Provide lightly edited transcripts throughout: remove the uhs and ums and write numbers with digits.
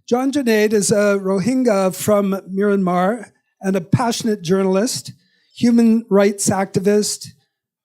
Jonaid is a Rohinga from Myanmar and a passionate journalist, human rights activist,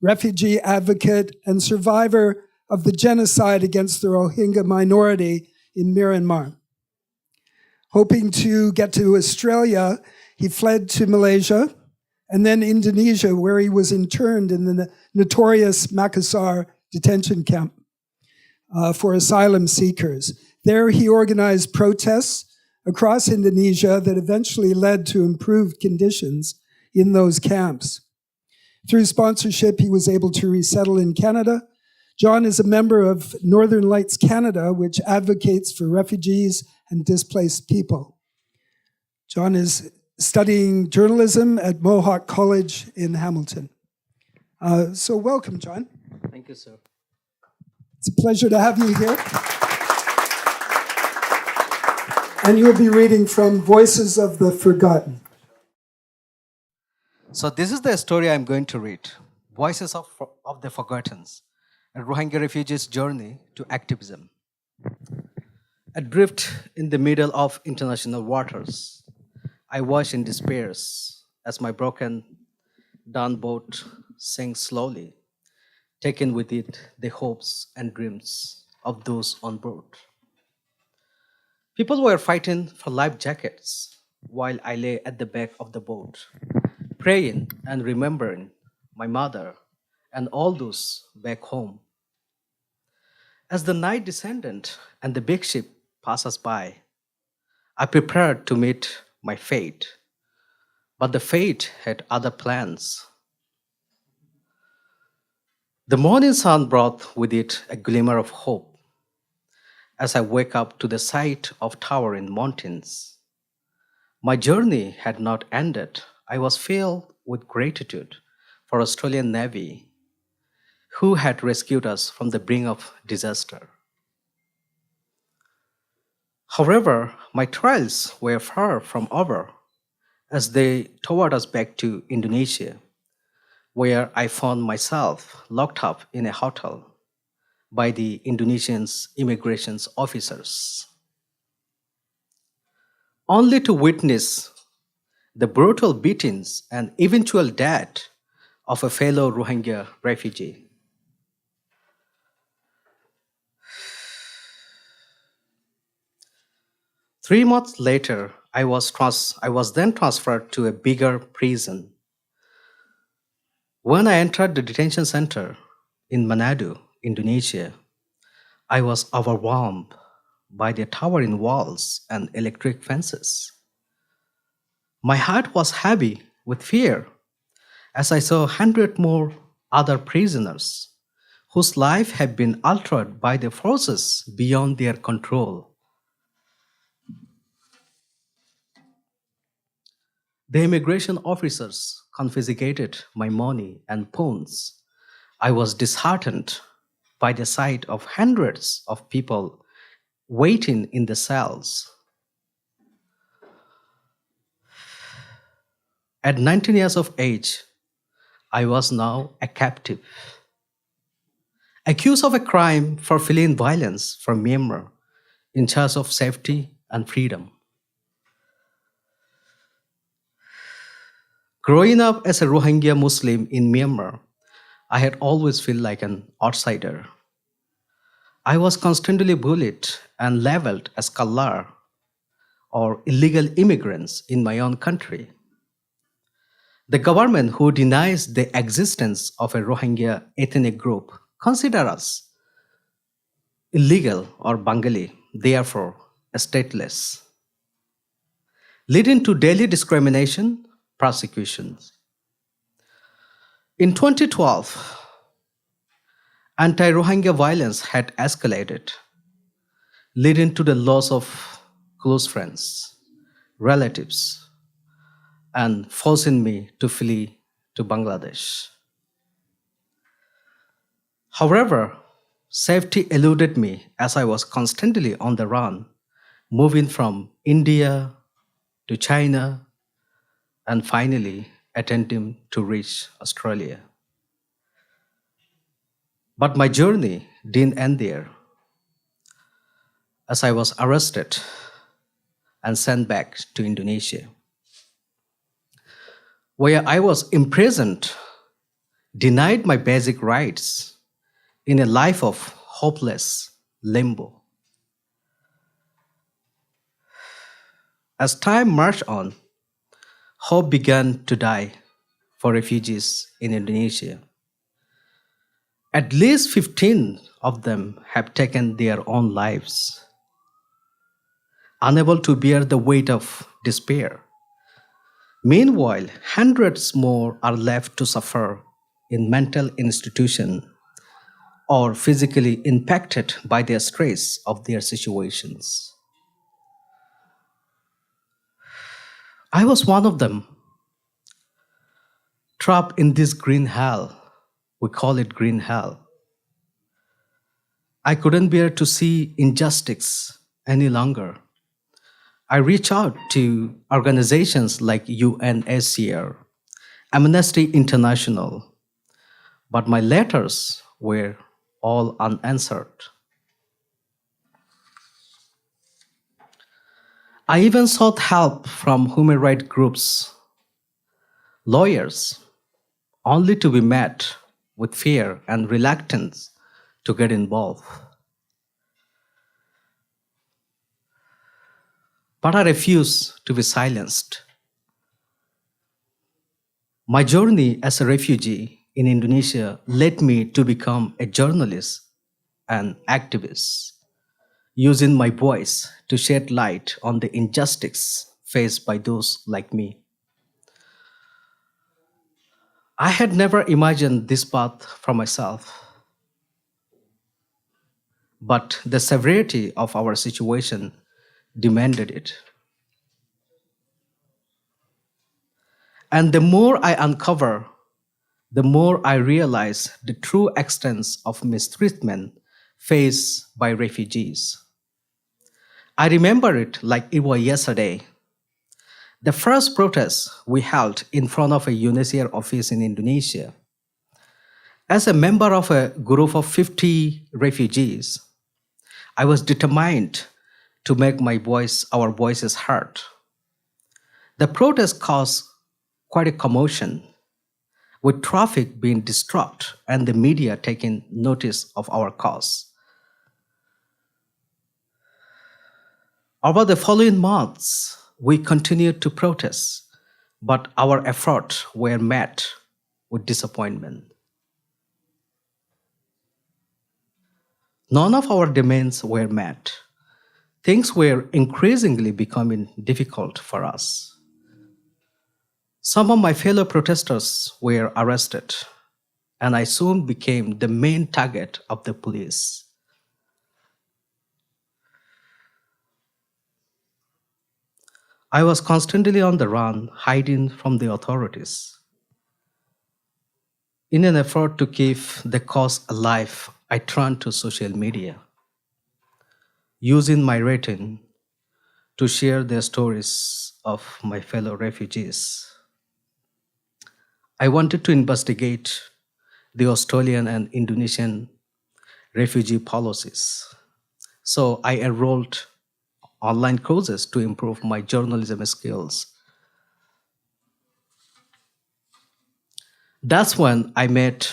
refugee advocate, and survivor of the genocide against the Rohingya minority in Myanmar. Hoping to get to Australia, he fled to Malaysia and then Indonesia, where he was interned in the notorious Makassar detention camp for asylum seekers. There he organized protests across Indonesia that eventually led to improved conditions in those camps. Through sponsorship, he was able to resettle in Canada. John is a member of Northern Lights Canada, which advocates for refugees and displaced people. John is studying journalism at Mohawk College in Hamilton. So welcome, John. Thank you, sir. It's a pleasure to have you here. And you'll be reading from Voices of the Forgotten. So this is the story I'm going to read, Voices of the Forgotten, a Rohingya refugee's journey to activism. Adrift in the middle of international waters, I watch in despair as my broken down boat sinks slowly, taking with it the hopes and dreams of those on board. People were fighting for life jackets while I lay at the back of the boat, praying and remembering my mother and all those back home. As the night descended and the big ship passed us by, I prepared to meet my fate, but the fate had other plans. The morning sun brought with it a glimmer of hope as I wake up to the sight of towering mountains. My journey had not ended. I was filled with gratitude for Australian Navy, who had rescued us from the brink of disaster. However, my trials were far from over as they towed us back to Indonesia, where I found myself locked up in a hotel by the Indonesian immigration officers, only to witness the brutal beatings and eventual death of a fellow Rohingya refugee. Three months later, I was then transferred to a bigger prison. When I entered the detention center in Manado, Indonesia, I was overwhelmed by the towering walls and electric fences. My heart was heavy with fear as I saw 100 more other prisoners whose life had been altered by the forces beyond their control. The immigration officers confiscated my money and phones. I was disheartened by the sight of hundreds of people waiting in the cells. At 19 years of age, I was now a captive, accused of a crime for fleeing violence from Myanmar in charge of safety and freedom. Growing up as a Rohingya Muslim in Myanmar, I had always felt like an outsider. I was constantly bullied and labeled as Kallar or illegal immigrants in my own country. The government, who denies the existence of a Rohingya ethnic group, consider us illegal or Bengali, therefore stateless, leading to daily discrimination, prosecutions. In 2012, anti-Rohingya violence had escalated, leading to the loss of close friends, relatives, and forcing me to flee to Bangladesh. However, safety eluded me as I was constantly on the run, moving from India to China and finally attempting to reach Australia. But my journey didn't end there. As I was arrested and sent back to Indonesia, where I was imprisoned, denied my basic rights in a life of hopeless limbo. As time marched on, hope began to die for refugees in Indonesia. At least 15 of them have taken their own lives, unable to bear the weight of despair. Meanwhile, hundreds more are left to suffer in mental institutions or physically impacted by the stress of their situations. I was one of them, trapped in this green hell. We call it green hell. I couldn't bear to see injustice any longer. I reached out to organizations like UNHCR, Amnesty International, but my letters were all unanswered. I even sought help from human rights groups, lawyers, only to be met with fear and reluctance to get involved. But I refused to be silenced. My journey as a refugee in Indonesia led me to become a journalist and activist, using my voice to shed light on the injustice faced by those like me. I had never imagined this path for myself, but the severity of our situation demanded it. And the more I uncover, the more I realize the true extent of mistreatment faced by refugees. I remember it like it was yesterday. The first protest we held in front of a UNHCR office in Indonesia. As a member of a group of 50 refugees, I was determined to make our voices heard. The protest caused quite a commotion, with traffic being disrupted and the media taking notice of our cause. Over the following months, we continued to protest, but our efforts were met with disappointment. None of our demands were met. Things were increasingly becoming difficult for us. Some of my fellow protesters were arrested, and I soon became the main target of the police. I was constantly on the run, hiding from the authorities. In an effort to keep the cause alive, I turned to social media, using my writing to share the stories of my fellow refugees. I wanted to investigate the Australian and Indonesian refugee policies. So I enrolled online courses to improve my journalism skills. That's when I met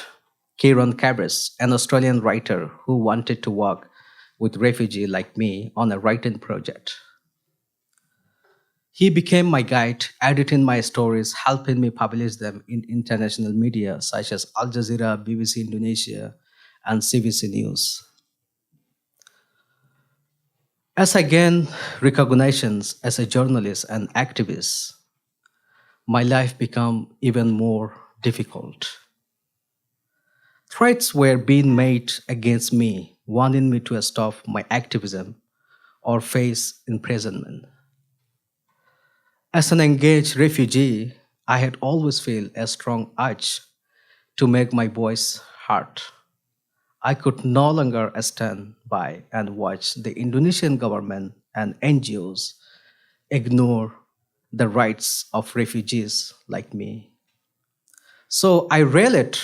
Kieran Cabres, an Australian writer who wanted to work with refugees like me on a writing project. He became my guide, editing my stories, helping me publish them in international media such as Al Jazeera, BBC Indonesia, and CBC News. As I gained recognition as a journalist and activist, my life became even more difficult. Threats were being made against me, wanting me to stop my activism or face imprisonment. As an engaged refugee, I had always felt a strong urge to make my voice heard. I could no longer stand by and watch the Indonesian government and NGOs ignore the rights of refugees like me. So I rallied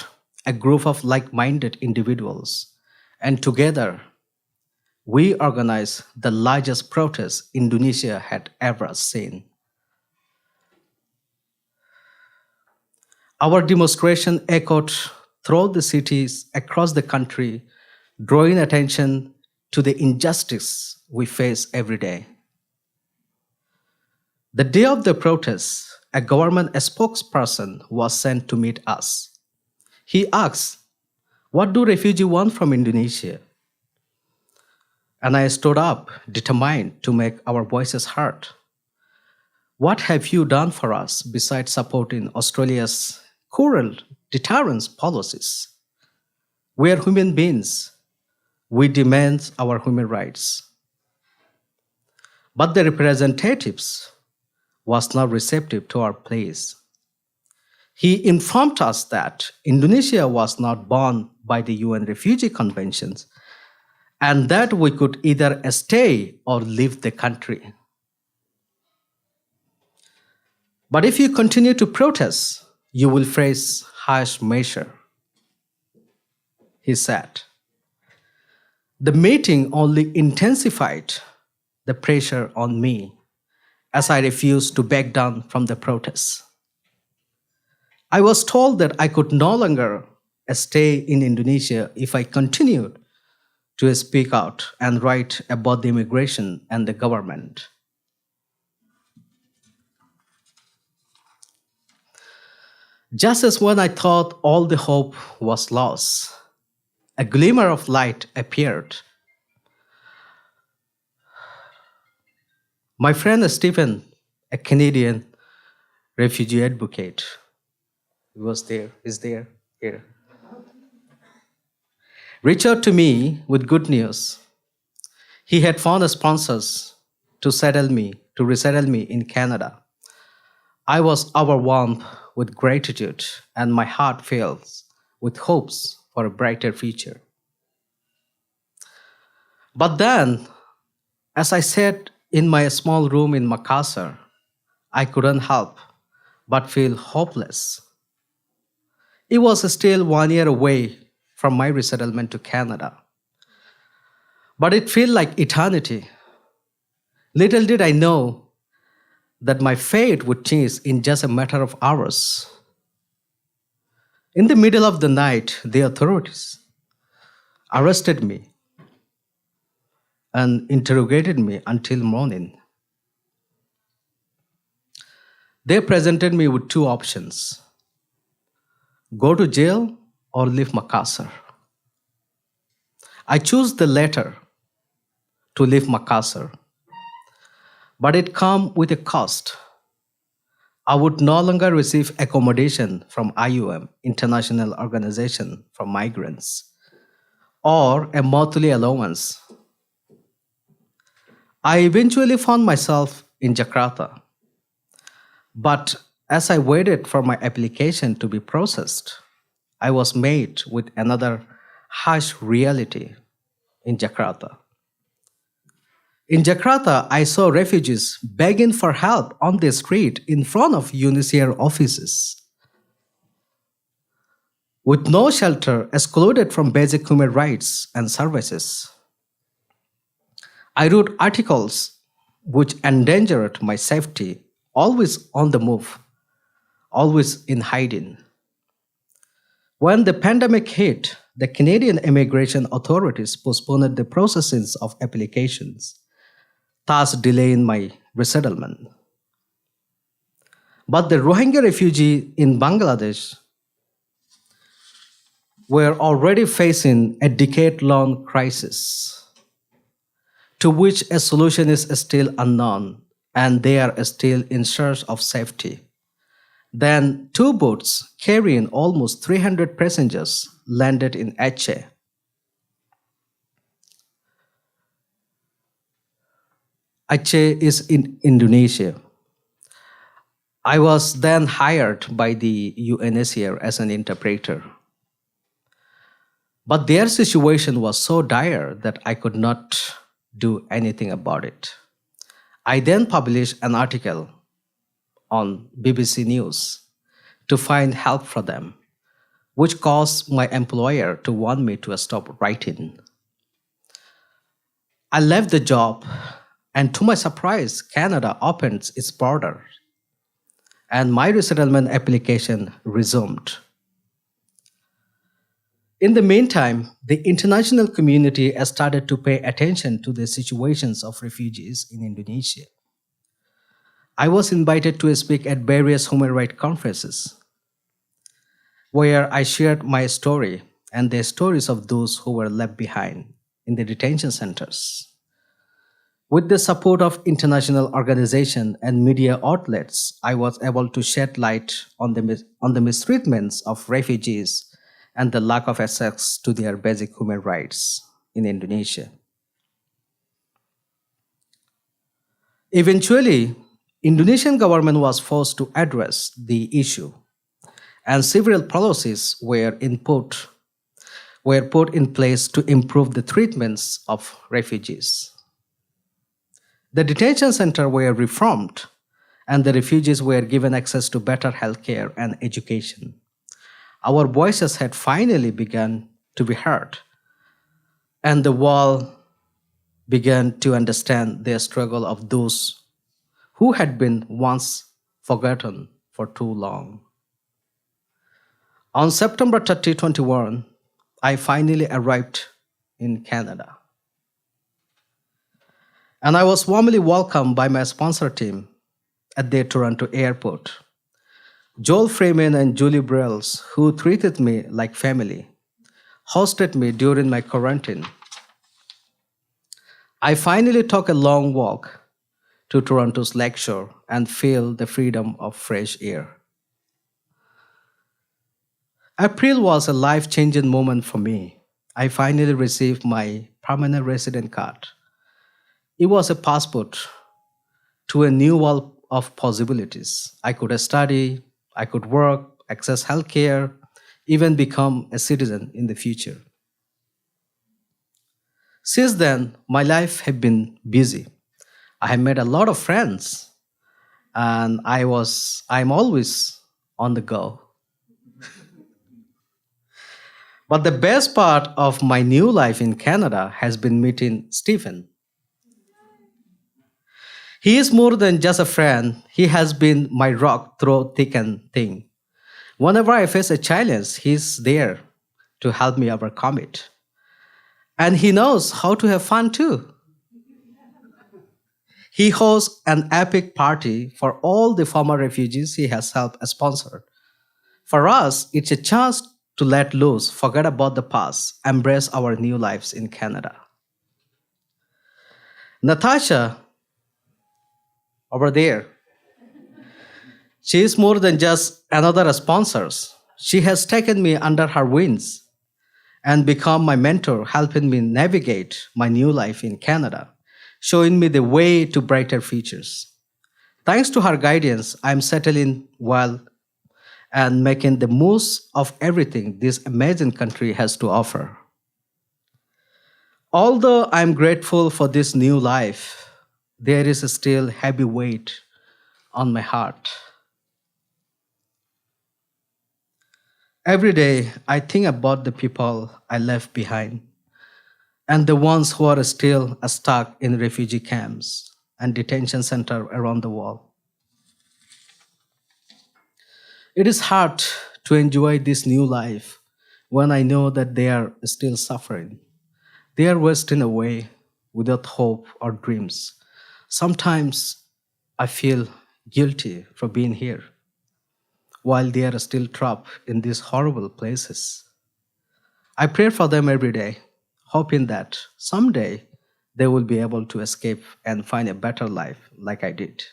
a group of like-minded individuals, and together we organized the largest protest Indonesia had ever seen. Our demonstration echoed through the cities across the country, drawing attention to the injustice we face every day. The day of the protest, a government spokesperson was sent to meet us. He asked, "What do refugees want from Indonesia?" And I stood up, determined to make our voices heard. "What have you done for us besides supporting Australia's cruel deterrence policies? We are human beings. We demand our human rights." But the representatives was not receptive to our pleas. He informed us that Indonesia was not bound by the UN Refugee Conventions and that we could either stay or leave the country. "But if you continue to protest, you will face harsh measure," he said. The meeting only intensified the pressure on me as I refused to back down from the protests. I was told that I could no longer stay in Indonesia if I continued to speak out and write about the immigration and the government. Just as when I thought all the hope was lost, a glimmer of light appeared. My friend Stephen, a Canadian refugee advocate, is there, here, reached out to me with good news. He had found sponsors to resettle me in Canada. I was overwhelmed with gratitude, and my heart fills with hopes for a brighter future. But then, as I sat in my small room in Makassar, I couldn't help but feel hopeless. It was still 1 year away from my resettlement to Canada, but it felt like eternity. Little did I know that my fate would change in just a matter of hours. In the middle of the night, the authorities arrested me and interrogated me until morning. They presented me with two options: go to jail or leave Makassar. I chose the latter, to leave Makassar, but it came with a cost. I would no longer receive accommodation from IOM, International Organization for Migrants, or a monthly allowance. I eventually found myself in Jakarta, but as I waited for my application to be processed, I was met with another harsh reality in Jakarta. In Jakarta, I saw refugees begging for help on the street in front of UNHCR offices. With no shelter, excluded from basic human rights and services. I wrote articles which endangered my safety, always on the move, always in hiding. When the pandemic hit, the Canadian immigration authorities postponed the processing of applications, thus delaying my resettlement. But the Rohingya refugees in Bangladesh were already facing a decade-long crisis, to which a solution is still unknown, and they are still in search of safety. Then two boats carrying almost 300 passengers landed in Aceh. Aceh is in Indonesia. I was then hired by the UNHCR as an interpreter. But their situation was so dire that I could not do anything about it. I then published an article on BBC News to find help for them, which caused my employer to want me to stop writing. I left the job, and to my surprise, Canada opened its border, and my resettlement application resumed. In the meantime, the international community has started to pay attention to the situations of refugees in Indonesia. I was invited to speak at various human rights conferences, where I shared my story and the stories of those who were left behind in the detention centers. With the support of international organizations and media outlets, I was able to shed light on the mistreatments of refugees and the lack of access to their basic human rights in Indonesia. Eventually, Indonesian government was forced to address the issue, and several policies were put in place to improve the treatments of refugees. The detention centers were reformed, and the refugees were given access to better healthcare and education. Our voices had finally begun to be heard, and the world began to understand the struggle of those who had been once forgotten for too long. On September 30, 2021, I finally arrived in Canada. And I was warmly welcomed by my sponsor team at the Toronto airport. Joel Freeman and Julie Brells, who treated me like family, hosted me during my quarantine. I finally took a long walk to Toronto's lakeshore and feel the freedom of fresh air. April was a life-changing moment for me. I finally received my permanent resident card. It was a passport to a new world of possibilities. I could study, I could work, access healthcare, even become a citizen in the future. Since then, my life has been busy. I have made a lot of friends, and I'm always on the go. But the best part of my new life in Canada has been meeting Stephen. He is more than just a friend. He has been my rock through thick and thin. Whenever I face a challenge, he's there to help me overcome it. And he knows how to have fun too. He hosts an epic party for all the former refugees he has helped sponsor. For us, it's a chance to let loose, forget about the past, embrace our new lives in Canada. Natasha, over there, she is more than just another sponsor. She has taken me under her wings and become my mentor, helping me navigate my new life in Canada, showing me the way to brighter futures. Thanks to her guidance, I'm settling well and making the most of everything this amazing country has to offer. Although I'm grateful for this new life, there is still heavy weight on my heart. Every day, I think about the people I left behind and the ones who are still stuck in refugee camps and detention centers around the world. It is hard to enjoy this new life when I know that they are still suffering. They are wasting away without hope or dreams. Sometimes I feel guilty for being here while they are still trapped in these horrible places. I pray for them every day, hoping that someday they will be able to escape and find a better life like I did.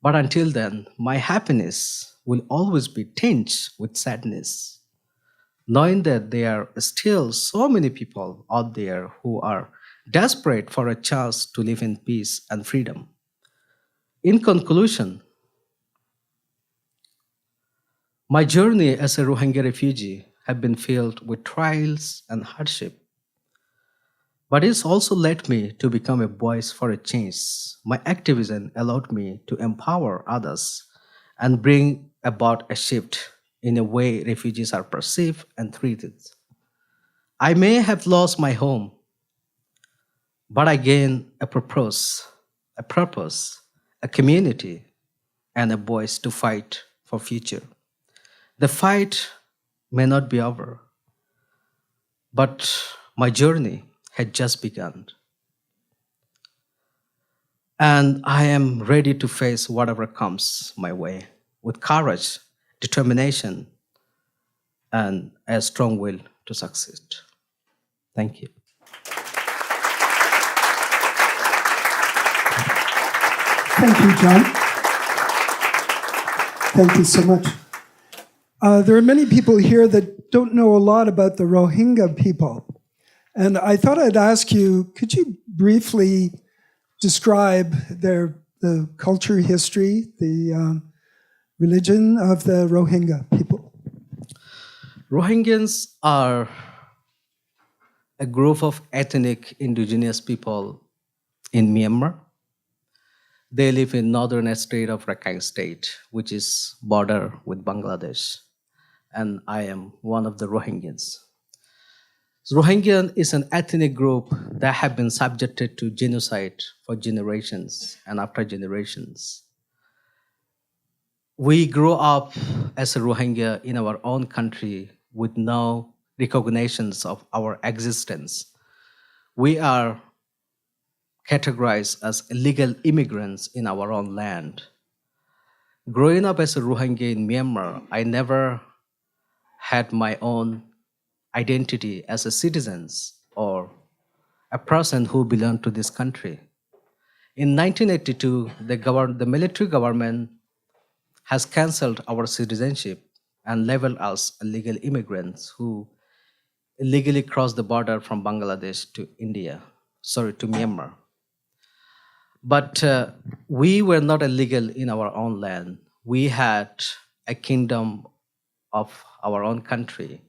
But until then, my happiness will always be tinged with sadness, knowing that there are still so many people out there who are desperate for a chance to live in peace and freedom. In conclusion, my journey as a Rohingya refugee has been filled with trials and hardship, but it's also led me to become a voice for a change. My activism allowed me to empower others and bring about a shift in the way refugees are perceived and treated. I may have lost my home, but I gained a purpose, a community, and a voice to fight for future. The fight may not be over, but my journey had just begun. And I am ready to face whatever comes my way with courage, determination, and a strong will to succeed. Thank you. Thank you, John. Thank you so much. There are many people here that don't know a lot about the Rohingya people. And I thought I'd ask you, could you briefly describe the culture, history, the religion of the Rohingya people? Rohingyans are a group of ethnic indigenous people in Myanmar. They live in northern state of Rakhine State, which is border with Bangladesh. And I am one of the Rohingyans. So Rohingya is an ethnic group that have been subjected to genocide for generations and after generations. We grew up as a Rohingya in our own country with no recognitions of our existence. We are categorized as illegal immigrants in our own land. Growing up as a Rohingya in Myanmar, I never had my own identity as a citizen or a person who belonged to this country. In 1982, the military government has cancelled our citizenship and labeled us illegal immigrants who illegally crossed the border from Bangladesh to Myanmar. But we were not illegal in our own land. We had a kingdom of our own country.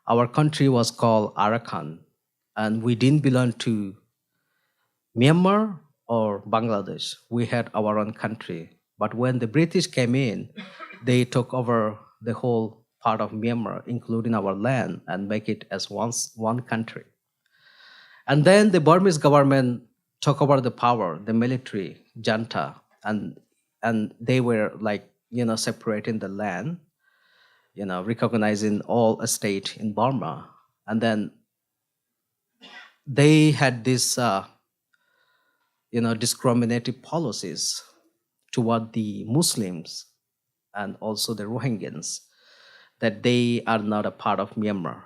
Our country was called Arakan, and we didn't belong to Myanmar or Bangladesh. We had our own country. But when the British came in, they took over the whole part of Myanmar, including our land, and make it as one country. And then the Burmese government took over the power, the military junta, and they were separating the land, recognizing all a state in Burma. And then they had this discriminative policies toward the Muslims and also the Rohingyans, that they are not a part of Myanmar.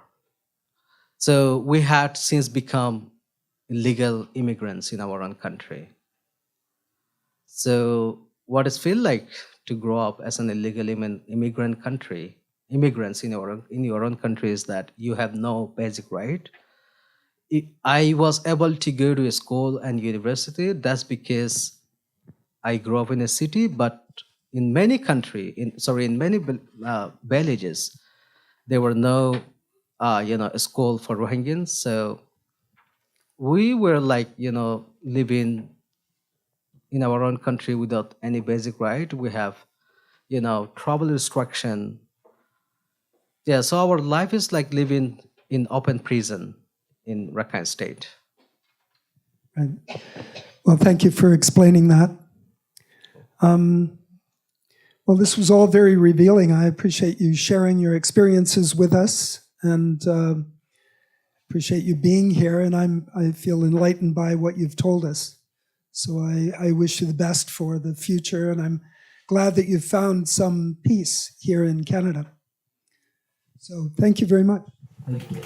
So we had since become illegal immigrants in our own country. So what does it feel like to grow up as an illegal immigrants in your own country is that you have no basic right. I was able to go to a school and university. That's because I grew up in a city, but in many villages, there were no, a school for Rohingyans. So we were living in our own country without any basic right. We have, travel restriction. Yeah, so our life is like living in open prison in Rakhine State. Right. Well, thank you for explaining that. Well, this was all very revealing. I appreciate you sharing your experiences with us, and appreciate you being here. And I feel enlightened by what you've told us. So I wish you the best for the future, and I'm glad that you've found some peace here in Canada. So thank you very much. Thank you.